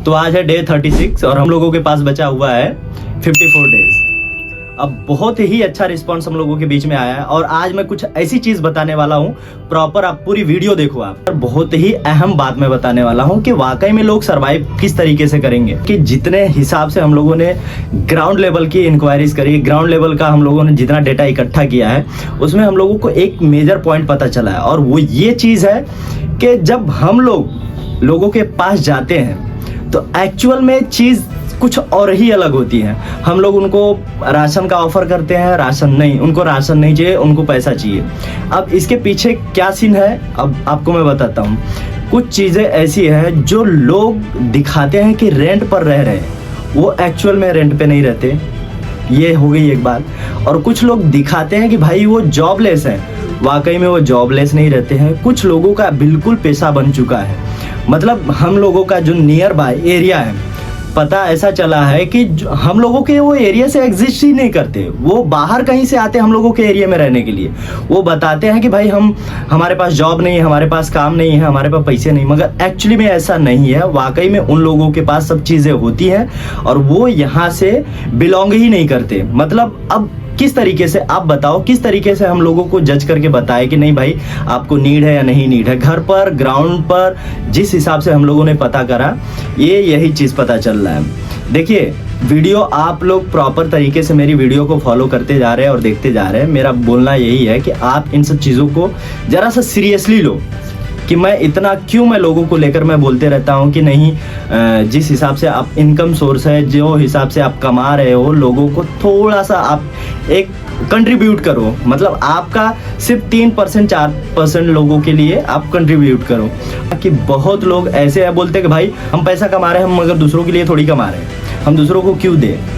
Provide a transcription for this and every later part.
तो आज है डे 36 और हम लोगों के पास बचा हुआ है 54 डेज। अब बहुत ही अच्छा रिस्पांस हम लोगों के बीच में आया है और आज मैं कुछ ऐसी चीज बताने वाला हूँ, प्रॉपर आप पूरी वीडियो देखो। आप बहुत ही अहम बात मैं बताने वाला हूँ कि वाकई में लोग सरवाइव किस तरीके से करेंगे। कि जितने हिसाब से हम लोगों ने ग्राउंड लेवल की इंक्वायरीज करी, ग्राउंड लेवल का हम लोगों ने जितना डेटा इकट्ठा किया है, उसमें हम लोगों को एक मेजर पॉइंट पता चला है और वो ये चीज है कि जब हम लोगों के पास जाते हैं तो एक्चुअल में चीज कुछ और ही अलग होती है। हम लोग उनको राशन का ऑफर करते हैं, राशन नहीं, उनको राशन नहीं चाहिए, उनको पैसा चाहिए। अब इसके पीछे क्या सीन है, अब आपको मैं बताता हूँ। कुछ चीजें ऐसी हैं जो लोग दिखाते हैं कि रेंट पर रह रहे हैं, वो एक्चुअल में रेंट पे नहीं रहते, ये हो गई एक बात। और कुछ लोग दिखाते हैं कि भाई वो जॉबलेस हैं, वाकई में वो जॉबलेस नहीं रहते हैं। कुछ लोगों का बिल्कुल पैसा बन चुका है। मतलब हम लोगों का जो नियर बाय एरिया है, पता ऐसा चला है कि हम लोगों के वो एरिया से एग्जिस्ट ही नहीं करते, वो बाहर कहीं से आते हैं हम लोगों के एरिया में रहने के लिए। वो बताते हैं कि भाई हमारे पास जॉब नहीं है, हमारे पास काम नहीं है, हमारे पास पैसे नहीं, मगर एक्चुअली में ऐसा नहीं है। वाकई में उन लोगों के पास सब चीज़ें होती हैं और वो यहाँ से बिलोंग ही नहीं करते। मतलब अब किस तरीके से आप बताओ, किस तरीके से हम लोगों को जज करके बताए कि नहीं भाई आपको नीड है या नहीं नीड है। घर पर ग्राउंड पर जिस हिसाब से हम लोगों ने पता करा, यही चीज़ पता चल रहा है। देखिए वीडियो आप लोग प्रॉपर तरीके से मेरी वीडियो को फॉलो करते जा रहे हैं और देखते जा रहे हैं। मेरा बोलना यही है कि आप इन सब चीज़ों को ज़रा सा सीरियसली लो। कि मैं लोगों को लेकर मैं बोलते रहता हूँ कि नहीं, जिस हिसाब से आप इनकम सोर्स है, जो हिसाब से आप कमा रहे हो, लोगों को थोड़ा सा आप एक कंट्रीब्यूट करो। मतलब आपका सिर्फ 3% 4% लोगों के लिए आप कंट्रीब्यूट करो। कि बहुत लोग ऐसे हैं बोलते हैं कि भाई हम पैसा कमा रहे हैं, हम मगर दूसरों के लिए थोड़ी कमा रहे हैं, हम दूसरों को क्यों दें।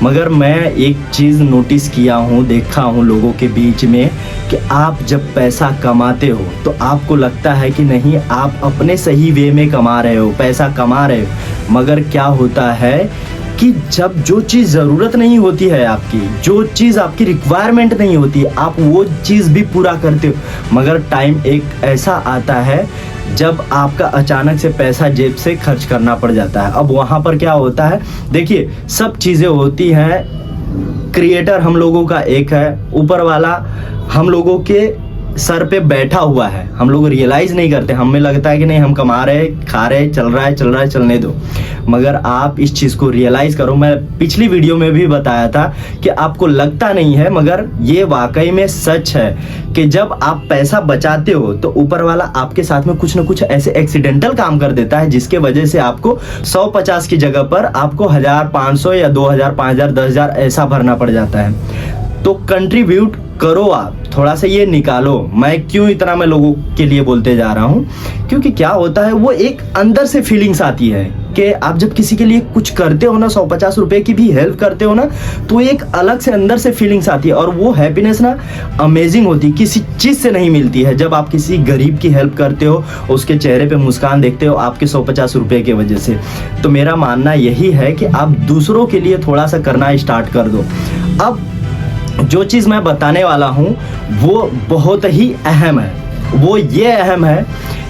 मगर मैं एक चीज़ नोटिस किया हूँ, देखा हूँ लोगों के बीच में कि आप जब पैसा कमाते हो तो आपको लगता है कि नहीं आप अपने सही वे में कमा रहे हो, पैसा कमा रहे हो। मगर क्या होता है कि जब जो चीज़ ज़रूरत नहीं होती है आपकी, जो चीज़ आपकी रिक्वायरमेंट नहीं होती, आप वो चीज़ भी पूरा करते हो। मगर टाइम एक ऐसा आता है जब आपका अचानक से पैसा जेब से खर्च करना पड़ जाता है। अब वहाँ पर क्या होता है, देखिए सब चीज़ें होती हैं। क्रिएटर हम लोगों का एक है, ऊपर वाला हम लोगों के सर पे बैठा हुआ है। हम लोग रियलाइज़ नहीं करते, हमें लगता है कि नहीं हम कमा रहे, खा रहे, चल रहा है, चलने दो। मगर आप इस चीज़ को रियलाइज़ करो। मैं पिछली वीडियो में भी बताया था कि आपको लगता नहीं है, मगर ये वाकई में सच है कि जब आप पैसा बचाते हो तो ऊपर वाला आपके साथ में कुछ ना कुछ ऐसे एक्सीडेंटल काम कर देता है जिसके वजह से आपको 150 की जगह पर आपको 1500 या 2000, 5000, 10000 ऐसा भरना पड़ जाता है। तो कंट्रीब्यूट करो, आप थोड़ा सा ये निकालो। मैं क्यों इतना मैं लोगों के लिए बोलते जा रहा हूँ, क्योंकि क्या होता है वो एक अंदर से फीलिंग्स आती है कि आप जब किसी के लिए कुछ करते हो ना, 150 रुपए की भी हेल्प करते हो ना, तो एक अलग से अंदर से फीलिंग्स आती है और वो हैप्पीनेस ना अमेजिंग होती है, किसी चीज़ से नहीं मिलती है। जब आप किसी गरीब की हेल्प करते हो, उसके चेहरे पे मुस्कान देखते हो आपके 150 रुपए की वजह से। तो मेरा मानना यही है कि आप दूसरों के लिए थोड़ा सा करना स्टार्ट कर दो। अब जो चीज़ मैं बताने वाला हूँ वो बहुत ही अहम है। वो ये अहम है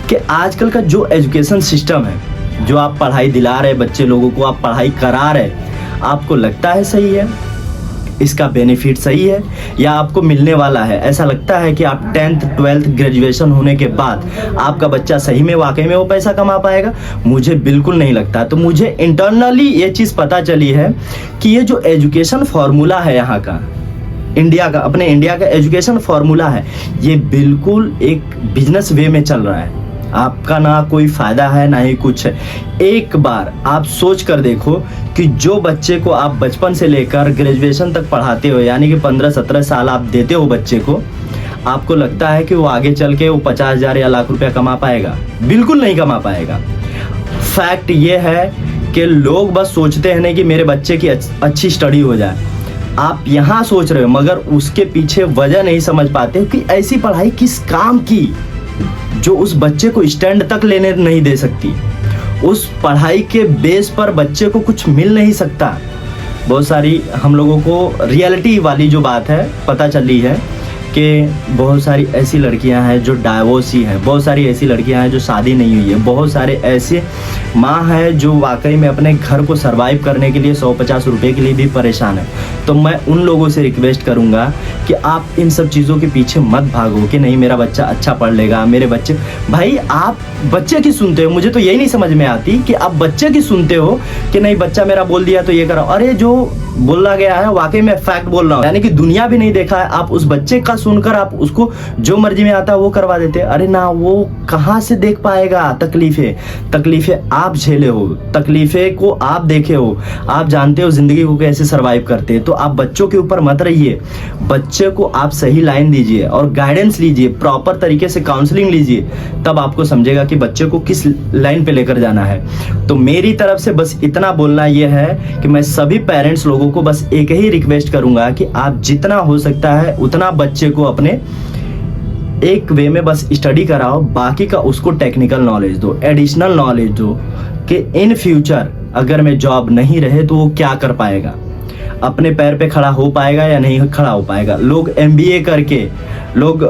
कि आजकल का जो एजुकेशन सिस्टम है, जो आप पढ़ाई दिला रहे बच्चे लोगों को, आप पढ़ाई करा रहे, आपको लगता है सही है, इसका बेनिफिट सही है या आपको मिलने वाला है? ऐसा लगता है कि आप 10th 12th ग्रेजुएशन होने के बाद आपका बच्चा सही में वाकई में वो पैसा कमा पाएगा? मुझे बिल्कुल नहीं लगता। तो मुझे इंटरनली ये चीज़ पता चली है कि ये जो एजुकेशन फॉर्मूला है यहाँ का, इंडिया का, अपने इंडिया का एजुकेशन फॉर्मूला है, ये बिल्कुल एक बिजनेस वे में चल रहा है। आपका ना कोई फ़ायदा है ना ही कुछ है। एक बार आप सोच कर देखो कि जो बच्चे को आप बचपन से लेकर ग्रेजुएशन तक पढ़ाते हो, यानी कि 15-17 साल आप देते हो बच्चे को, आपको लगता है कि वो आगे चल के वो 50,000 या लाख रुपया कमा पाएगा? बिल्कुल नहीं कमा पाएगा। फैक्ट ये है कि लोग बस सोचते हैं ना कि मेरे बच्चे की अच्छी स्टडी हो जाए। आप यहाँ सोच रहे हो मगर उसके पीछे वजह नहीं समझ पाते हो कि ऐसी पढ़ाई किस काम की जो उस बच्चे को स्टैंड तक लेने नहीं दे सकती। उस पढ़ाई के बेस पर बच्चे को कुछ मिल नहीं सकता। बहुत सारी हम लोगों को रियलिटी वाली जो बात है पता चली है कि बहुत सारी ऐसी लड़कियां हैं जो डाइवोर्स ही हैं, बहुत सारी ऐसी लड़कियां हैं जो शादी नहीं हुई है, बहुत सारे ऐसे माँ है जो वाकई में अपने घर को सरवाइव करने के लिए 150 रुपए के लिए भी परेशान है। तो मैं उन लोगों से रिक्वेस्ट करूंगा कि आप इन सब चीज़ों के पीछे मत भागो कि नहीं मेरा बच्चा अच्छा पढ़ लेगा, मेरे बच्चे, भाई आप बच्चे की सुनते हो। मुझे तो यही नहीं समझ में आती कि आप बच्चे की सुनते हो कि नहीं बच्चा मेरा बोल दिया तो ये करो। अरे जो बोला गया है वाकई में फैक्ट बोल रहा हूँ, यानी कि दुनिया भी नहीं देखा है, आप उस बच्चे का सुनकर आप उसको जो मर्जी में आता है वो करवा देते। अरे ना, वो कहाँ से देख पाएगा तकलीफें आप झेले हो, तकलीफें को आप देखे हो, आप जानते हो जिंदगी को कैसे सरवाइव करते हैं। तो आप बच्चों के ऊपर मत रहिए, बच्चे को आप सही लाइन दीजिए और गाइडेंस लीजिए, प्रॉपर तरीके से काउंसलिंग लीजिए, तब आपको समझेगा कि बच्चे को किस लाइन पे लेकर जाना है। तो मेरी तरफ से बस इतना बोलना यह है कि मैं सभी पेरेंट्स लोगों को बस एक ही रिक्वेस्ट करूंगा कि आप जितना हो सकता है उतना बच्चे को अपने एक वे में बस स्टडी कराओ, बाकी का उसको टेक्निकल नॉलेज दो, एडिशनल नॉलेज दो कि इन फ्यूचर अगर मैं जॉब नहीं रहे तो वो क्या कर पाएगा, अपने पैर पे खड़ा हो पाएगा या नहीं खड़ा हो पाएगा। लोग MBA करके, लोग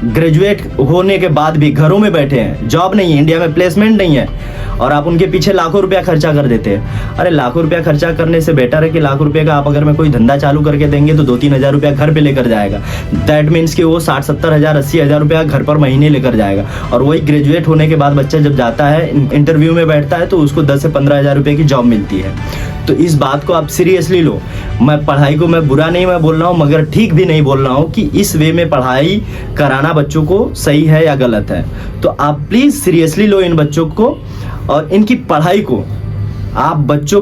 ग्रेजुएट होने के बाद भी घरों में बैठे हैं, जॉब नहीं है, इंडिया में प्लेसमेंट नहीं है, और आप उनके पीछे लाखों रुपया खर्चा कर देते हैं। अरे लाखों रुपया खर्चा करने से बेटर है कि लाख रुपये का आप अगर मैं कोई धंधा चालू करके देंगे तो 2-3 हज़ार रुपया घर पे लेकर जाएगा। दैट मीन्स कि वो 60-70 हज़ार 80 हज़ार रुपया घर पर महीने लेकर जाएगा। और वही ग्रेजुएट होने के बाद बच्चा जब जाता है इंटरव्यू में बैठता है तो उसको 10 से 15 हज़ार रुपये की जॉब मिलती है। तो इस बात को आप सीरियसली लो। मैं पढ़ाई को मैं बुरा नहीं मैं बोल रहा हूँ, मगर ठीक भी नहीं बोल रहा हूँ कि इस वे में पढ़ाई कराना बच्चों को सही है या गलत है। तो आप प्लीज़ सीरियसली लो इन बच्चों को और इनकी पढ़ाई को। आप बच्चों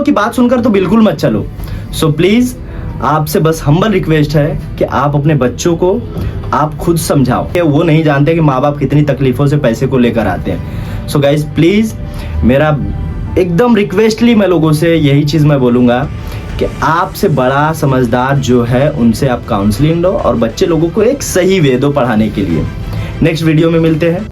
की बात सुनकर तो बिल्कुल मत चलो। सो प्लीज़ आपसे बस हम्बल रिक्वेस्ट है कि आप अपने बच्चों को आप खुद समझाओ। वो नहीं जानते कि माँ बाप कितनी तकलीफ़ों से पैसे को लेकर आते हैं। सो गाइज प्लीज़ मेरा एकदम रिक्वेस्टली मैं लोगों से यही चीज़ मैं बोलूँगा कि आपसे बड़ा समझदार जो है उनसे आप काउंसलिंग लो और बच्चे लोगों को एक सही वे दो पढ़ाने के लिए। नेक्स्ट वीडियो में मिलते हैं।